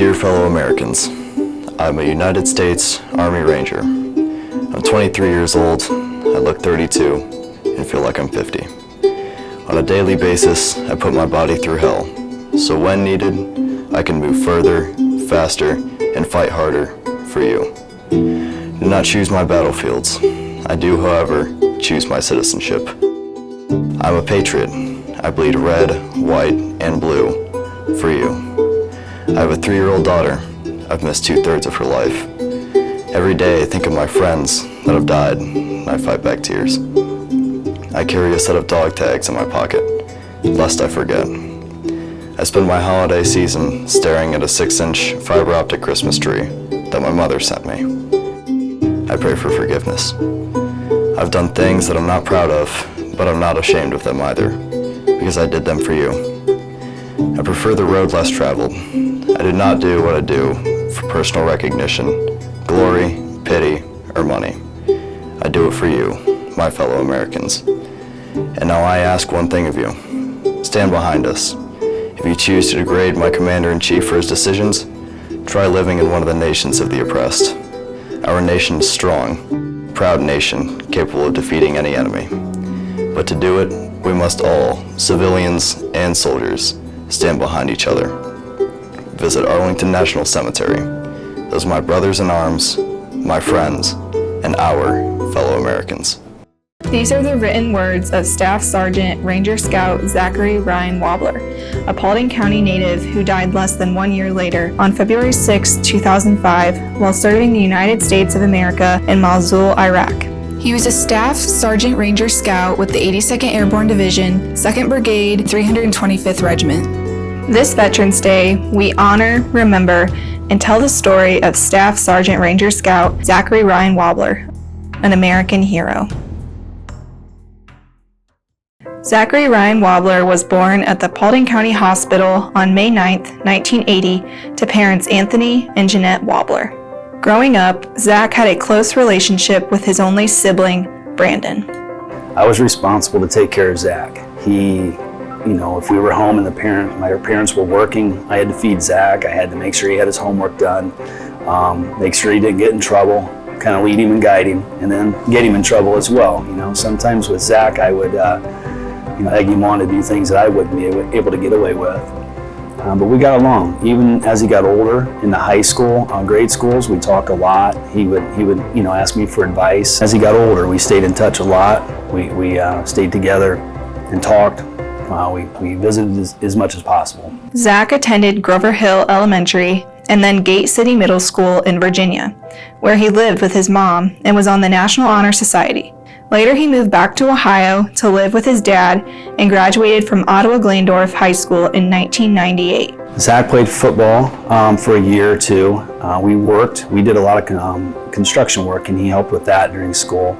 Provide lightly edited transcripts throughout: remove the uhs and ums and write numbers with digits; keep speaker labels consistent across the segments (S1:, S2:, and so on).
S1: Dear fellow Americans, I'm a United States Army Ranger. I'm 23 years old, I look 32, and feel like I'm 50. On a daily basis, I put my body through hell, so when needed, I can move further, faster, and fight harder for you. Do not choose my battlefields. I do, however, choose my citizenship. I'm a patriot. I bleed red, white, and blue for you. I have a 3-year-old daughter. I've missed 2/3 of her life. Every day I think of my friends that have died, and I fight back tears. I carry a set of dog tags in my pocket, lest I forget. I spend my holiday season staring at a 6-inch fiber optic Christmas tree that my mother sent me. I pray for forgiveness. I've done things that I'm not proud of, but I'm not ashamed of them either, because I did them for you. I prefer the road less traveled. I do not do what I do for personal recognition, glory, pity, or money. I do it for you, my fellow Americans. And now I ask one thing of you. Stand behind us. If you choose to degrade my commander-in-chief for his decisions, try living in one of the nations of the oppressed. Our nation is strong, proud nation, capable of defeating any enemy. But to do it, we must all, civilians and soldiers, stand behind each other. Visit Arlington National Cemetery. Those are my brothers in arms, my friends, and our fellow Americans.
S2: These are the written words of Staff Sergeant Ranger Scout Zachary Ryan Wobler, a Paulding County native who died less than 1 year later on February 6, 2005, while serving the United States of America in Mosul, Iraq. He was a Staff Sergeant Ranger Scout with the 82nd Airborne Division, 2nd Brigade, 325th Regiment. This Veterans Day, we honor, remember, and tell the story of Staff Sergeant Ranger Scout Zachary Ryan Wobler, an American hero. Zachary Ryan Wobler was born at the Paulding County Hospital on May 9, 1980, to parents Anthony and Jeanette Wobler. Growing up, Zach had a close relationship with his only sibling, Brandon.
S3: I was responsible to take care of Zach. If we were home and my parents were working, I had to feed Zach. I had to make sure he had his homework done, make sure he didn't get in trouble, kind of lead him and guide him, and then get him in trouble as well. Sometimes with Zach, I would egg him on to do things that I wouldn't be able to get away with. But we got along. Even as he got older in the high school, grade schools, we talked a lot. He would ask me for advice. As he got older, we stayed in touch a lot. We stayed together and talked. We visited as much as possible.
S2: Zach attended Grover Hill Elementary and then Gate City Middle School in Virginia, where he lived with his mom and was on the National Honor Society. Later, he moved back to Ohio to live with his dad and graduated from Ottawa-Glandorf High School in 1998.
S3: Zach played football for a year or two. We did a lot of construction work, and he helped with that during school.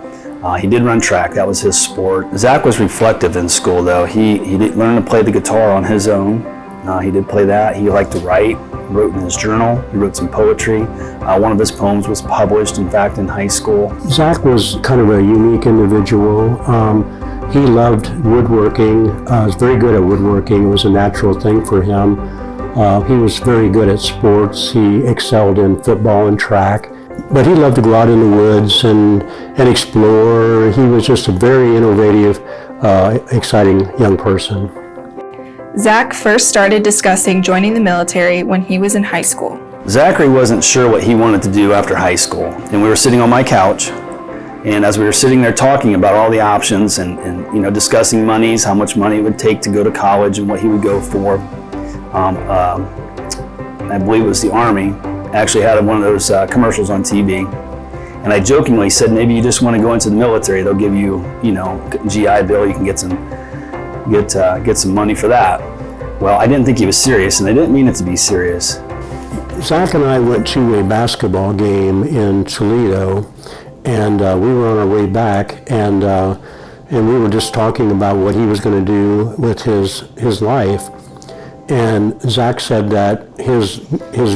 S3: He did run track, that was his sport. Zach was reflective in school though. He did learn to play the guitar on his own. He did play that. He liked to write, he wrote in his journal, he wrote some poetry. One of his poems was published, in fact, in high school. Zach was kind of a unique individual. He loved woodworking, was very good at woodworking. It was a natural thing for him. He was very good at sports. He excelled in football and track. But he loved to go out in the woods and explore. He was just a very innovative, exciting young person.
S2: Zach first started discussing joining the military when he was in high school.
S3: Zachary wasn't sure what he wanted to do after high school. And we were sitting on my couch, and as we were sitting there talking about all the options and discussing monies, how much money it would take to go to college and what he would go for, I believe it was the Army, actually had one of those commercials on TV. And I jokingly said, maybe you just want to go into the military. They'll give you, GI Bill. You can get some money for that. Well, I didn't think he was serious, and I didn't mean it to be serious.
S4: Zach and I went to a basketball game in Toledo, and we were on our way back, and we were just talking about what he was going to do with his life. And Zach said that his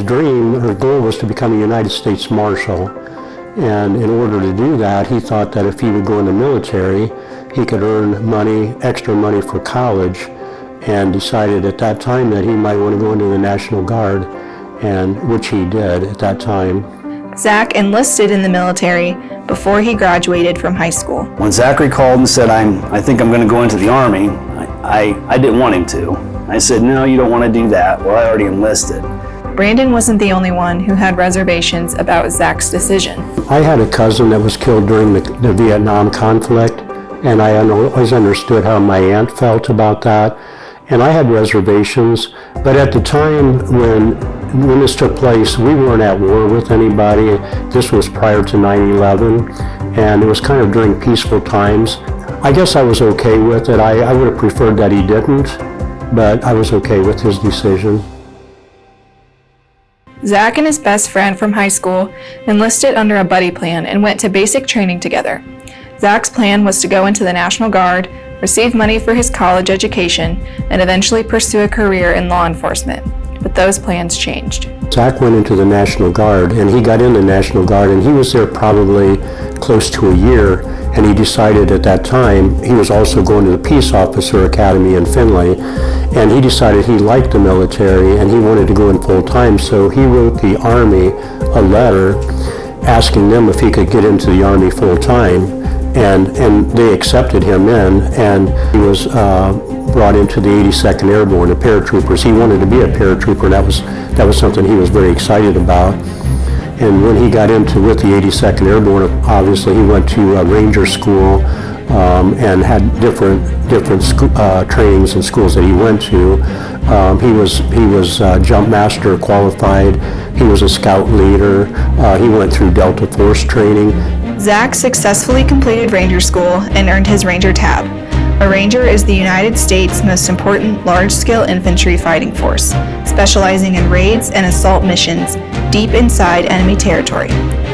S4: dream or goal was to become a United States Marshal. And in order to do that, he thought that if he would go in the military, he could earn money, extra money for college, and decided at that time that he might want to go into the National Guard. and which he did at that time.
S2: Zach enlisted in the military before he graduated from high school.
S3: When Zachary called and said, I think I'm going to go into the Army, I didn't want him to. I said, no, you don't want to do that. Well, I already enlisted.
S2: Brandon wasn't the only one who had reservations about Zach's decision.
S4: I had a cousin that was killed during the Vietnam conflict, and I always understood how my aunt felt about that. And I had reservations, but at the time when this took place, we weren't at war with anybody. This was prior to 9/11, and it was kind of during peaceful times. I guess I was okay with it. I would have preferred that he didn't, but I was okay with his decision.
S2: Zach and his best friend from high school enlisted under a buddy plan and went to basic training together. Zach's plan was to go into the National Guard, receive money for his college education, and eventually pursue a career in law enforcement. But those plans changed.
S4: Zach went into the National Guard, and he got in the National Guard, and he was there probably close to a year, and he decided at that time, he was also going to the Peace Officer Academy in Finley, and he decided he liked the military and he wanted to go in full time, so he wrote the Army a letter asking them if he could get into the Army full time, and they accepted him in, and he was brought into the 82nd Airborne, the paratroopers. He wanted to be a paratrooper, and that was something he was very excited about. And when he got with the 82nd Airborne, obviously he went to Ranger School and had different trainings and schools that he went to. He was jump master qualified. He was a scout leader. He went through Delta Force training.
S2: Zach successfully completed Ranger School and earned his Ranger tab. A Ranger is the United States' most important large-scale infantry fighting force, specializing in raids and assault missions deep inside enemy territory.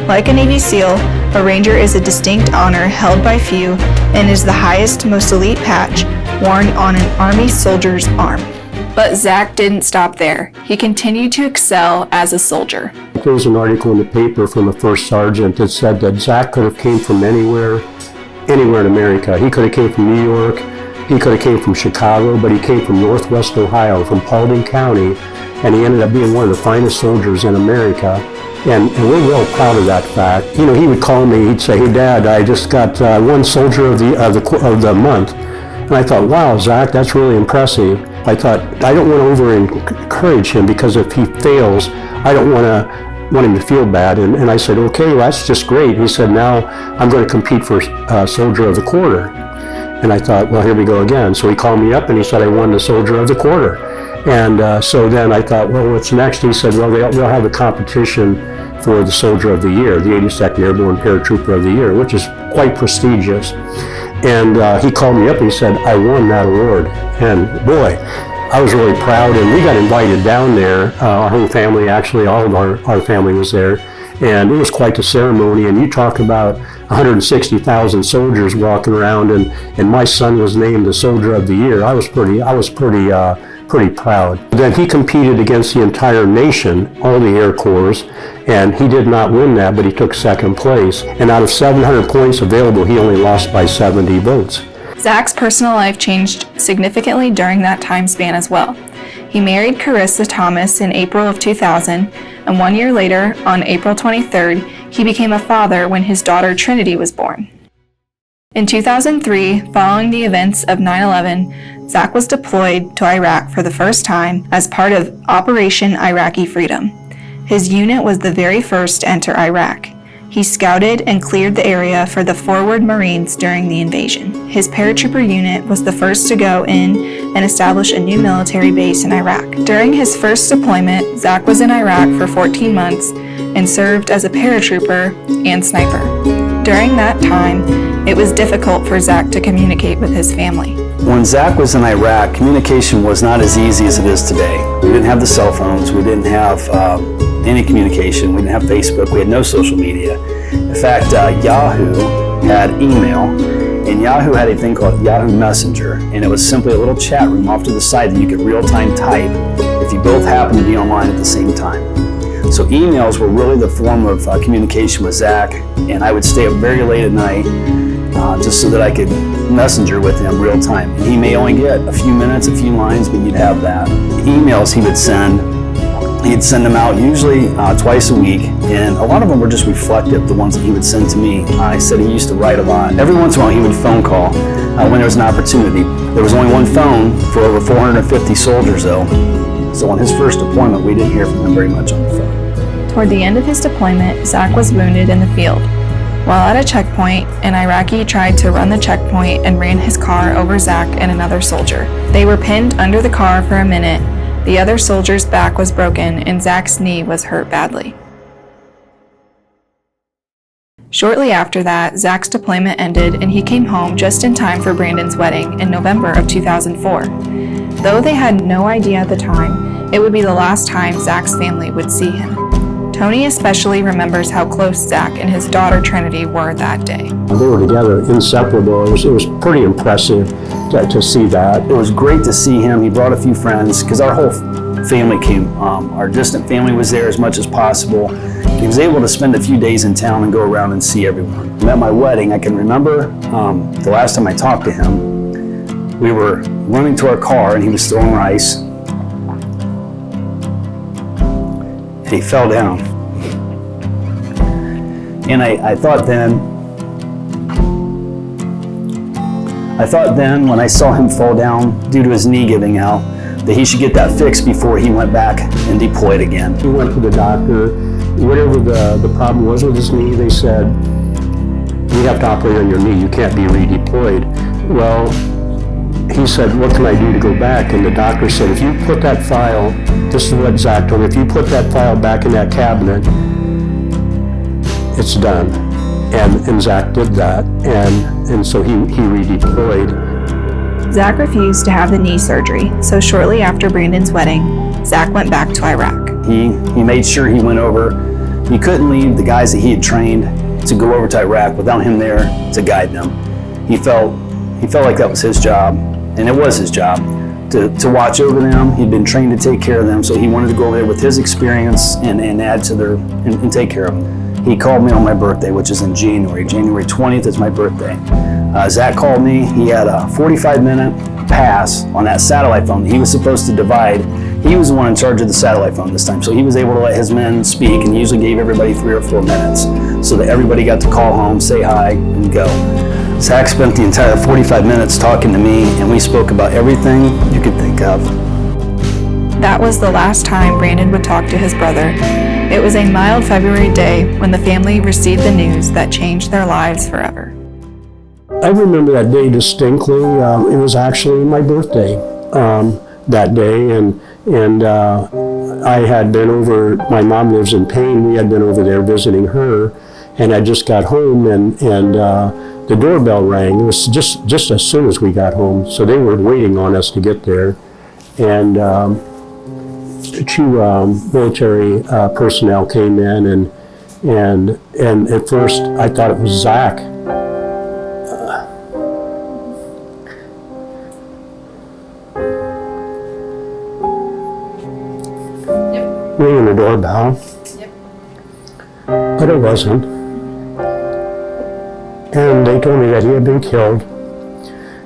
S2: Like a Navy SEAL, a Ranger is a distinct honor held by few and is the highest, most elite patch worn on an Army soldier's arm. But Zach didn't stop there. He continued to excel as a soldier.
S4: There was an article in the paper from a first sergeant that said that Zach could have came from anywhere in America. He could have came from New York, he could have came from Chicago, but he came from Northwest Ohio, from Paulding County, and he ended up being one of the finest soldiers in America. And we're real proud of that fact. You know, he would call me, he'd say, "Hey Dad, I just got one soldier of the month." And I thought, wow, Zach, that's really impressive. I thought, I don't want to over-encourage him, because if he fails, I don't want him to feel bad. And I said, okay, well, that's just great. He said, now I'm going to compete for Soldier of the Quarter. And I thought, well, here we go again. So he called me up and he said, I won the Soldier of the Quarter. And so then I thought, well, what's next? He said, well, they'll have a competition for the Soldier of the Year, the 82nd Airborne Paratrooper of the Year, which is quite prestigious. And he called me up and he said, I won that award. And boy, I was really proud, and we got invited down there. Our whole family, actually, all of our family was there. And it was quite the ceremony, and you talk about 160,000 soldiers walking around, and my son was named the Soldier of the Year. I was pretty proud. Then he competed against the entire nation, all the Air Corps, and he did not win that, but he took second place. And out of 700 points available, he only lost by 70 votes.
S2: Zach's personal life changed significantly during that time span as well. He married Carissa Thomas in April of 2000, and 1 year later, on April 23rd, he became a father when his daughter Trinity was born. In 2003, following the events of 9/11, Zach was deployed to Iraq for the first time as part of Operation Iraqi Freedom. His unit was the very first to enter Iraq. He scouted and cleared the area for the forward Marines during the invasion. His paratrooper unit was the first to go in and establish a new military base in Iraq. During his first deployment, Zach was in Iraq for 14 months and served as a paratrooper and sniper. During that time, it was difficult for Zach to communicate with his family.
S3: When Zach was in Iraq, communication was not as easy as it is today. We didn't have the cell phones, we didn't have any communication, we didn't have Facebook, we had no social media. In fact, Yahoo had email, and Yahoo had a thing called Yahoo Messenger, and it was simply a little chat room off to the side that you could real-time type if you both happened to be online at the same time. So emails were really the form of communication with Zach, and I would stay up very late at night just so that I could messenger with him real time. And he may only get a few minutes, a few lines, but you'd have that. The emails he would send He'd send them out usually twice a week, and a lot of them were just reflective, the ones that he would send to me. He said he used to write a lot. Every once in a while he would phone call when there was an opportunity. There was only one phone for over 450 soldiers though, so on his first deployment we didn't hear from him very much on the phone.
S2: Toward the end of his deployment, Zach was wounded in the field. While at a checkpoint, an Iraqi tried to run the checkpoint and ran his car over Zach and another soldier. They were pinned under the car for a minute. The other soldier's back was broken and Zach's knee was hurt badly. Shortly after that, Zach's deployment ended and he came home just in time for Brandon's wedding in November of 2004. Though they had no idea at the time, it would be the last time Zach's family would see him. Tony especially remembers how close Zach and his daughter Trinity were that day.
S4: They were together, inseparable. It was pretty impressive to see that.
S3: It was great to see him. He brought a few friends because our whole family came. Our distant family was there as much as possible. He was able to spend a few days in town and go around and see everyone. At my wedding, I can remember the last time I talked to him, we were running to our car and he was throwing rice. And he fell down. And I thought then when I saw him fall down due to his knee giving out, that he should get that fixed before he went back and deployed again.
S4: He went to the doctor. Whatever the problem was with his knee, they said, we have to operate on your knee. You can't be redeployed. Well, he said, what can I do to go back? And the doctor said, if you put that file, this is what Zach told me, if you put that file back in that cabinet, it's done. And Zach did that, and so he redeployed.
S2: Zach refused to have the knee surgery, so shortly after Brandon's wedding, Zach went back to Iraq.
S3: He made sure he went over. He couldn't leave the guys that he had trained to go over to Iraq without him there to guide them. He felt like that was his job, and it was his job to watch over them. He'd been trained to take care of them, so he wanted to go over there with his experience and add to their and take care of them. He called me on my birthday, which is in January. January 20th is my birthday. Zach called me. He had a 45-minute pass on that satellite phone that he was supposed to divide. He was the one in charge of the satellite phone this time, so he was able to let his men speak, and he usually gave everybody 3 or 4 minutes so that everybody got to call home, say hi, and go. Zach spent the entire 45 minutes talking to me, and we spoke about everything you could think of.
S2: That was the last time Brandon would talk to his brother. It was a mild February day when the family received the news that changed their lives forever.
S4: I remember that day distinctly. It was actually my birthday that day, and I had been over. My mom lives in Payne. We had been over there visiting her, and I just got home, and the doorbell rang. It was just as soon as we got home, so they were waiting on us to get there, and 2 military personnel came in, and at first I thought it was Zach. Ringing the doorbell. Yep. But it wasn't. And they told me that he had been killed.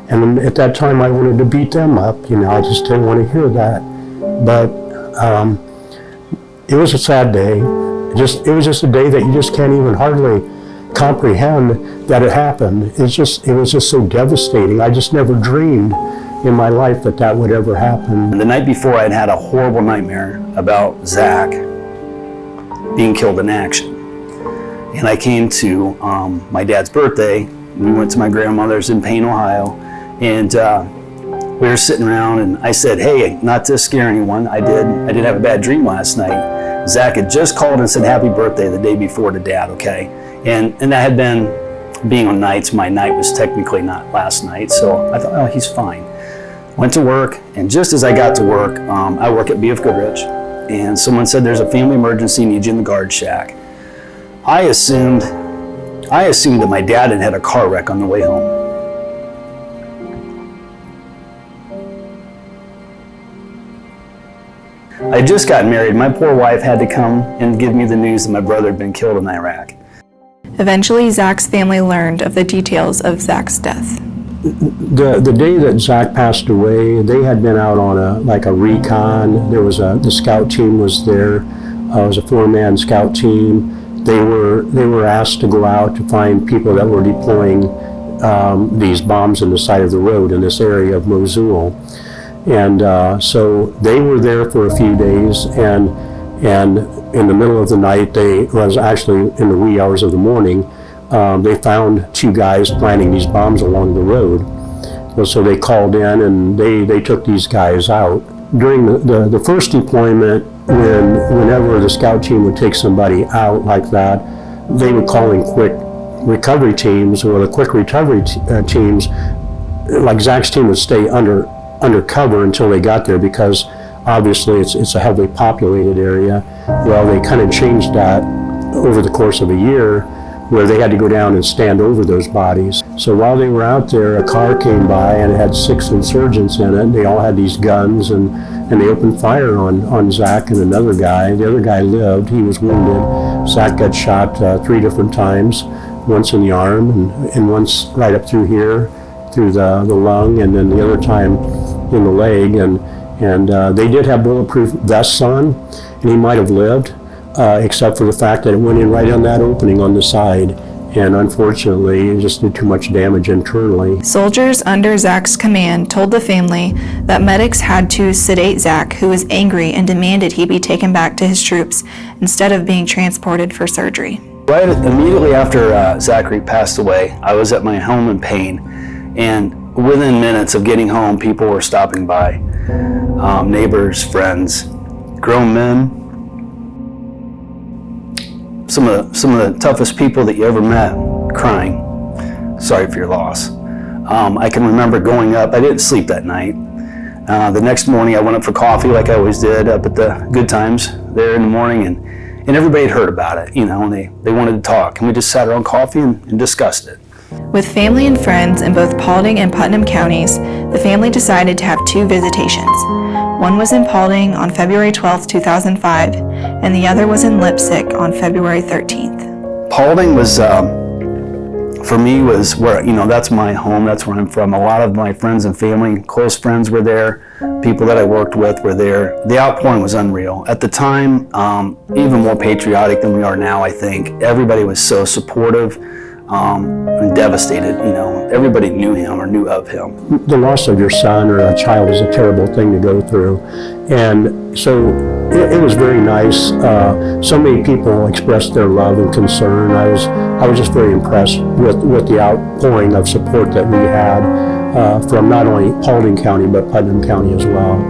S4: And at that time I wanted to beat them up, I just didn't want to hear that. But it was a sad day. It was just a day that you just can't even hardly comprehend that it happened. It was just so devastating. I just never dreamed in my life that would ever happen.
S3: The night before, I'd had a horrible nightmare about Zach being killed in action. And I came to my dad's birthday. We went to my grandmother's in Payne, Ohio, and we were sitting around, and I said, hey, not to scare anyone, I did have a bad dream last night. Zach had just called and said happy birthday the day before to Dad, okay? And that had been, being on nights, my night was technically not last night, so I thought, oh, he's fine. Went to work, and just as I got to work, I work at BF Goodrich, and someone said there's a family emergency, need you in the guard shack. I assumed that my dad had had a car wreck on the way home. I had just gotten married. My poor wife had to come and give me the news that my brother had been killed in Iraq.
S2: Eventually, Zach's family learned of the details of Zach's death.
S4: The day that Zach passed away, they had been out on a recon. There was the scout team was there. It was a 4-man scout team. They were asked to go out to find people that were deploying these bombs in the side of the road in this area of Mosul. And so they were there for a few days, and in the middle of the night, was actually in the wee hours of the morning, they found 2 guys planting these bombs along the road. So they called in and they took these guys out. During the first deployment, whenever the scout team would take somebody out like that, they would call in quick recovery teams, or the quick recovery teams, like Zach's team would stay under cover until they got there, because obviously it's a heavily populated area. Well, they kind of changed that over the course of a year, where they had to go down and stand over those bodies. So while they were out there, a car came by and it had 6 insurgents in it. They all had these guns, and they opened fire on Zach and another guy. The other guy lived, he was wounded. Zach got shot 3 different times, once in the arm and once right up through here, through the lung, and then the other time in the leg. And they did have bulletproof vests on, and he might have lived, except for the fact that it went in right on that opening on the side. And unfortunately, it just did too much damage internally.
S2: Soldiers under Zach's command told the family that medics had to sedate Zach, who was angry and demanded he be taken back to his troops instead of being transported for surgery.
S3: Right immediately after Zachary passed away, I was at my home in pain, and within minutes of getting home, people were stopping by, neighbors, friends, grown men. Some of the toughest people that you ever met, crying, sorry for your loss. I can remember going up, I didn't sleep that night. The next morning I went up for coffee like I always did up at the Good Times there in the morning, and everybody had heard about it, and they wanted to talk, and we just sat around coffee and discussed it.
S2: With family and friends in both Paulding and Putnam counties, the family decided to have 2 visitations. One was in Paulding on February 12, 2005, and the other was in Leipzig on February 13th.
S3: Paulding was, for me, was where, that's my home, that's where I'm from. A lot of my friends and family, close friends were there, people that I worked with were there. The outpouring was unreal. At the time, even more patriotic than we are now, I think. Everybody was so supportive. And devastated, everybody knew him or knew of him.
S4: The loss of your son or a child is a terrible thing to go through. And so it was very nice. So many people expressed their love and concern. I was just very impressed with the outpouring of support that we had from not only Paulding County, but Putnam County as well.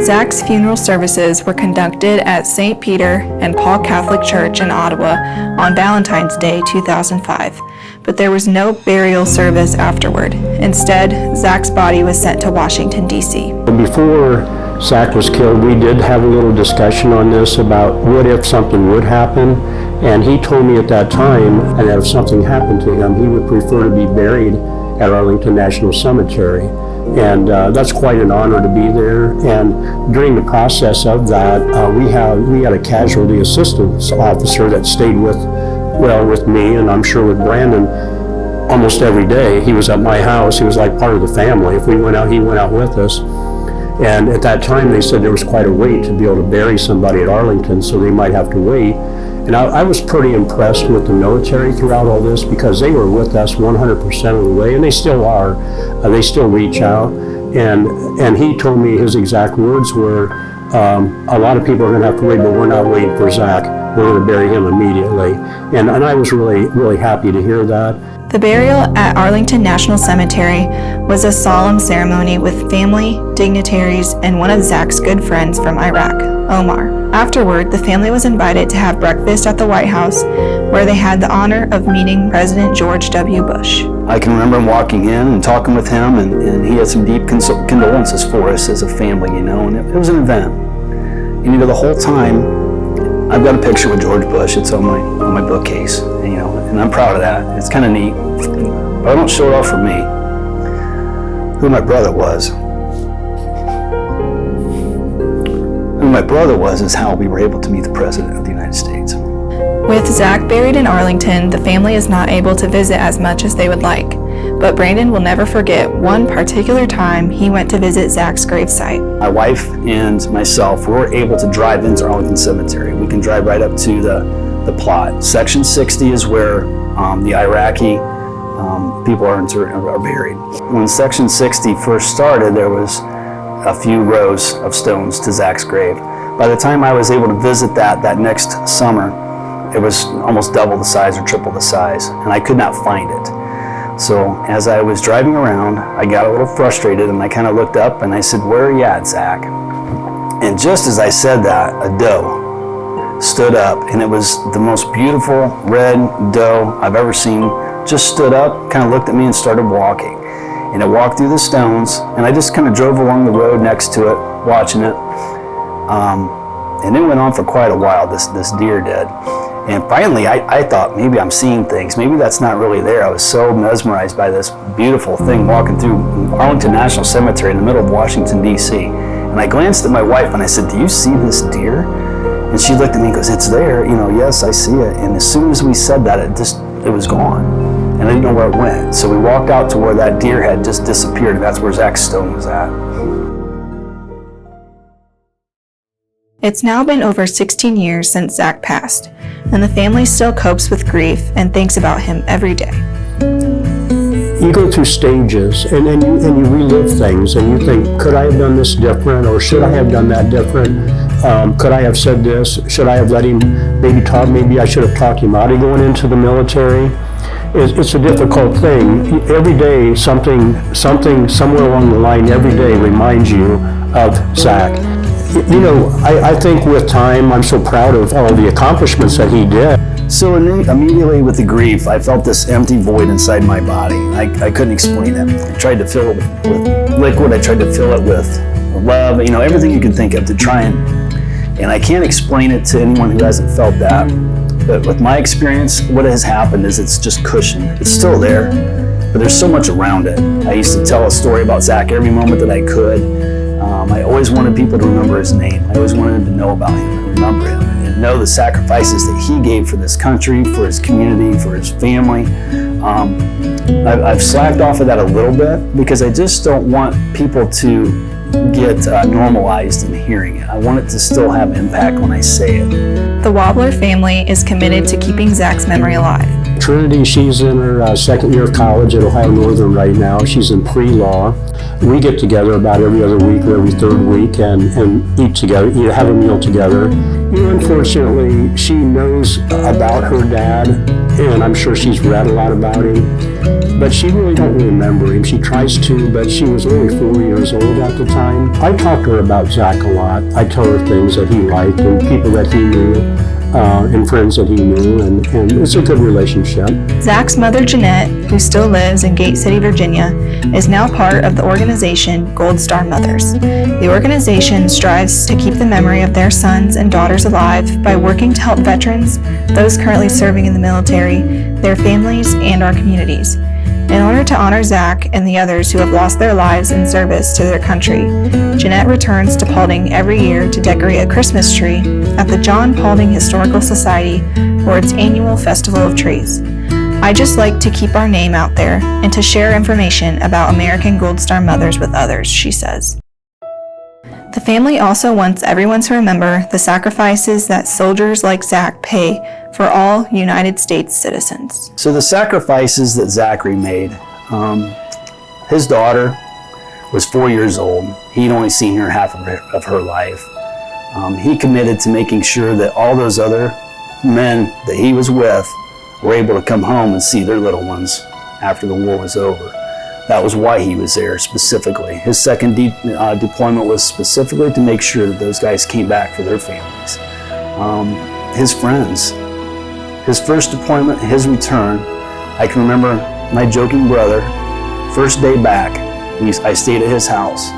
S2: Zach's funeral services were conducted at St. Peter and Paul Catholic Church in Ottawa on Valentine's Day 2005, but there was no burial service afterward. Instead, Zach's body was sent to Washington, D.C.
S4: Before Zach was killed, we did have a little discussion on this about what if something would happen, and he told me at that time that if something happened to him, he would prefer to be buried at Arlington National Cemetery. And that's quite an honor to be there. And during the process of that, we had a casualty assistance officer that stayed with me, and I'm sure with Brandon almost every day. He was at my house. He was like part of the family. If we went out, he went out with us. And at that time, they said there was quite a wait to be able to bury somebody at Arlington, so they might have to wait. And I was pretty impressed with the military throughout all this, because they were with us 100% of the way, and they still are. They still reach out. And he told me his exact words were, a lot of people are going to have to wait, but we're not waiting for Zach. We're going to bury him immediately. And I was really, really happy to hear that.
S2: The burial at Arlington National Cemetery was a solemn ceremony with family, dignitaries, and one of Zach's good friends from Iraq, Omar. Afterward, the family was invited to have breakfast at the White House, where they had the honor of meeting President George W. Bush.
S3: I can remember walking in and talking with him, and he had some deep condolences for us as a family, and it was an event. And the whole time, I've got a picture with George Bush. It's on my bookcase, and I'm proud of that. It's kind of neat, but I don't show it off for me. Who my brother was. Who my brother was is how we were able to meet the President of the United States.
S2: With Zach buried in Arlington, the family is not able to visit as much as they would like. but Brandon will never forget one particular time he went to visit Zach's gravesite.
S3: My wife and myself were able to drive into Arlington Cemetery. We can drive right up to the plot. Section 60 is where the Iraqi people are buried. When Section 60 first started, there was a few rows of stones to Zach's grave. By the time I was able to visit that next summer, it was almost double the size or triple the size, and I could not find it. So as I was driving around, I got a little frustrated, and I kind of looked up and I said, "Where are you at, Zach?" And just as I said that, a doe stood up, and it was the most beautiful red doe I've ever seen. Just stood up, kind of looked at me and started walking. And it walked through the stones, and I just kind of drove along the road next to it, watching it. And it went on for quite a while, this deer did. And finally, I thought maybe I'm seeing things. Maybe that's not really there. I was so mesmerized by this beautiful thing walking through Arlington National Cemetery in the middle of Washington, D.C. And I glanced at my wife and I said, "Do you see this deer?" And she looked at me and goes, "It's there, yes, I see it." And as soon as we said that, it was gone. And I didn't know where it went. So we walked out to where that deer had just disappeared, and that's where Zach's stone was at.
S2: It's now been over 16 years since Zach passed, and the family still copes with grief and thinks about him every day.
S4: You go through stages, and you relive things, and you think, could I have done this different, or should I have done that different? Could I have said this? Should I have let him maybe I should have talked him out of going into the military? It's a difficult thing. Every day, something somewhere along the line, every day reminds you of Zach. I think with time, I'm so proud of all the accomplishments that he did.
S3: So immediately with the grief, I felt this empty void inside my body. I couldn't explain it. I tried to fill it with liquid. I tried to fill it with love, everything you can think of to try and I can't explain it to anyone who hasn't felt that. But with my experience, what has happened is it's just cushion. It's still there, but there's so much around it. I used to tell a story about Zach every moment that I could. I always wanted people to remember his name. I always wanted them to know about him and remember him and know the sacrifices that he gave for this country, for his community, for his family. I've slacked off of that a little bit because I just don't want people to get normalized in hearing it. I want it to still have impact when I say it.
S2: The Wobler family is committed to keeping Zach's memory alive.
S4: Trinity, she's in her second year of college at Ohio Northern right now. She's in pre-law. We get together about every other week or every third week and eat together, have a meal together. Unfortunately, she knows about her dad, and I'm sure she's read a lot about him, but she really don't remember him. She tries to, but she was only 4 years old at the time. I talk to her about Zach a lot. I tell her things that he liked and people that he knew. And friends that he knew, and it's a good relationship.
S2: Zach's mother, Jeanette, who still lives in Gate City, Virginia, is now part of the organization Gold Star Mothers. The organization strives to keep the memory of their sons and daughters alive by working to help veterans, those currently serving in the military, their families, and our communities. In order to honor Zach and the others who have lost their lives in service to their country, Jeanette returns to Paulding every year to decorate a Christmas tree at the John Paulding Historical Society for its annual Festival of Trees. I just like to keep our name out there and to share information about American Gold Star mothers with others, she says. The family also wants everyone to remember the sacrifices that soldiers like Zach pay for all United States citizens.
S3: So the sacrifices that Zachary made, his daughter was 4 years old. He'd only seen her half of her life. He committed to making sure that all those other men that he was with were able to come home and see their little ones after the war was over. That was why he was there specifically. His second deployment was specifically to make sure that those guys came back for their families. His friends, his first deployment, his return, I can remember my joking brother, first day back, I stayed at his house.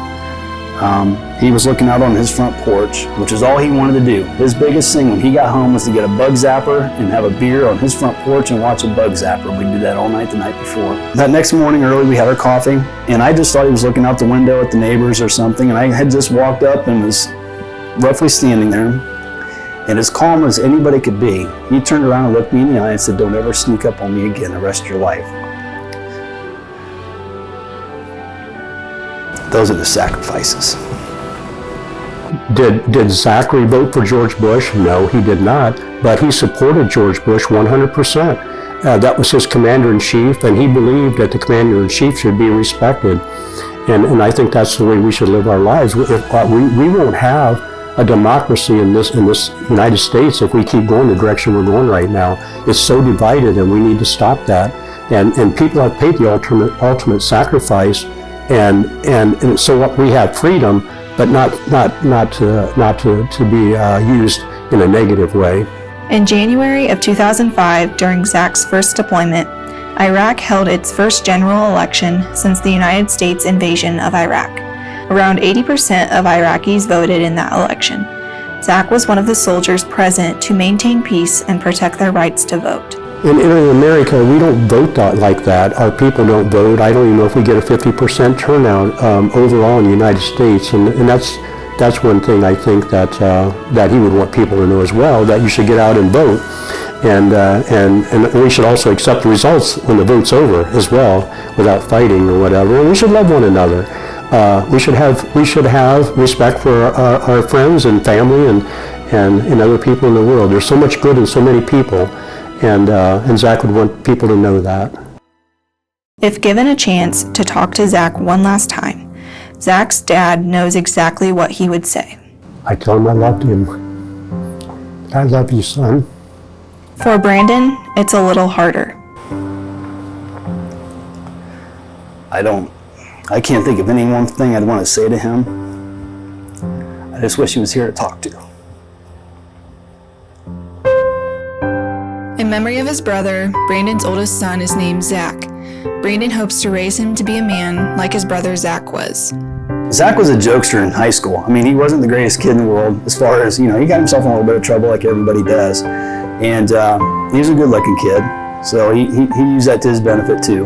S3: He was looking out on his front porch, which is all he wanted to do. His biggest thing when he got home was to get a bug zapper and have a beer on his front porch and watch a bug zapper. We did that all night the night before. That next morning early, we had our coffee, and I just thought he was looking out the window at the neighbors or something, and I had just walked up and was roughly standing there, and as calm as anybody could be, he turned around and looked me in the eye and said, "Don't ever sneak up on me again the rest of your life." Those are the sacrifices.
S4: Did Zachary vote for George Bush? No, he did not, but he supported George Bush 100%. That was his commander-in-chief, and he believed that the commander-in-chief should be respected. And I think that's the way we should live our lives. We won't have a democracy in this United States if we keep going the direction we're going right now. It's so divided, and we need to stop that. And people have paid the ultimate sacrifice, and so we have freedom, but not to be used in a negative way.
S2: In January of 2005, during Zach's first deployment, Iraq held its first general election since the United States invasion of Iraq. Around 80% of Iraqis voted in that election. Zach was one of the soldiers present to maintain peace and protect their rights to vote.
S4: In America, we don't vote like that. Our people don't vote. I don't even know if we get a 50% turnout overall in the United States, and that's one thing I think that he would want people to know as well, that you should get out and vote, and we should also accept the results when the vote's over as well, without fighting or whatever. And we should love one another. We should have respect for our friends and family and other people in the world. There's so much good in so many people. And Zach would want people to know that.
S2: If given a chance to talk to Zach one last time, Zach's dad knows exactly what he would say.
S4: I told him I loved him. I love you, son.
S2: For Brandon, it's a little harder.
S3: I can't think of any one thing I'd want to say to him. I just wish he was here to talk to.
S2: In memory of his brother, Brandon's oldest son is named Zach. Brandon hopes to raise him to be a man like his brother Zach was.
S3: Zach was a jokester in high school. I mean, he wasn't the greatest kid in the world as far as, he got himself in a little bit of trouble like everybody does. And he was a good-looking kid, so he used that to his benefit too.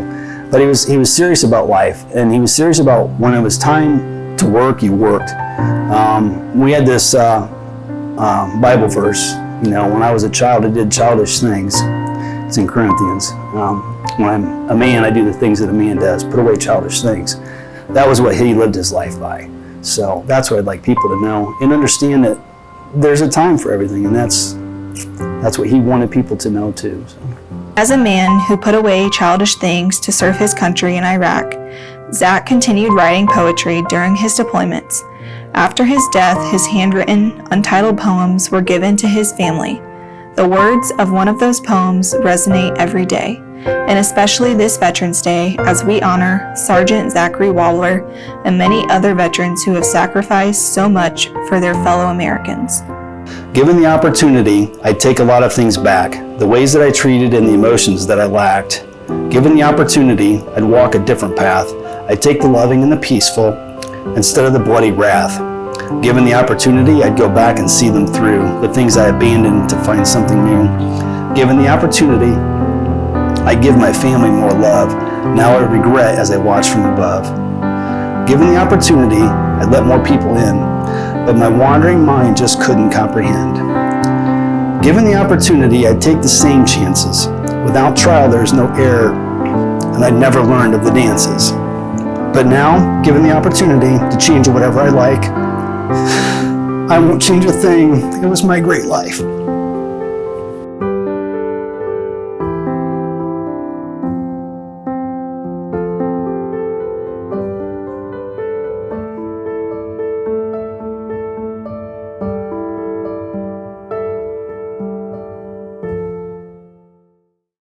S3: But he was serious about life, and he was serious about when it was time to work, he worked. We had this Bible verse. When I was a child, I did childish things. It's in Corinthians. When I'm a man, I do the things that a man does. Put away childish things. That was what he lived his life by. So that's what I'd like people to know and understand, that there's a time for everything, and that's what he wanted people to know too. So.
S2: As a man who put away childish things to serve his country in Iraq, Zach continued writing poetry during his deployments. After his death, his handwritten, untitled poems were given to his family. The words of one of those poems resonate every day, and especially this Veterans Day, as we honor Sergeant Zachary Wobler and many other veterans who have sacrificed so much for their fellow Americans.
S3: Given the opportunity, I'd take a lot of things back, the ways that I treated and the emotions that I lacked. Given the opportunity, I'd walk a different path. I'd take the loving and the peaceful instead of the bloody wrath. Given the opportunity, I'd go back and see them through, the things I abandoned to find something new. Given the opportunity, I'd give my family more love. Now I regret as I watch from above. Given the opportunity, I'd let more people in, but my wandering mind just couldn't comprehend. Given the opportunity, I'd take the same chances. Without trial, there's no error, and I'd never learned of the dances. But now, given the opportunity to change whatever I like, I won't change a thing. It was my great life.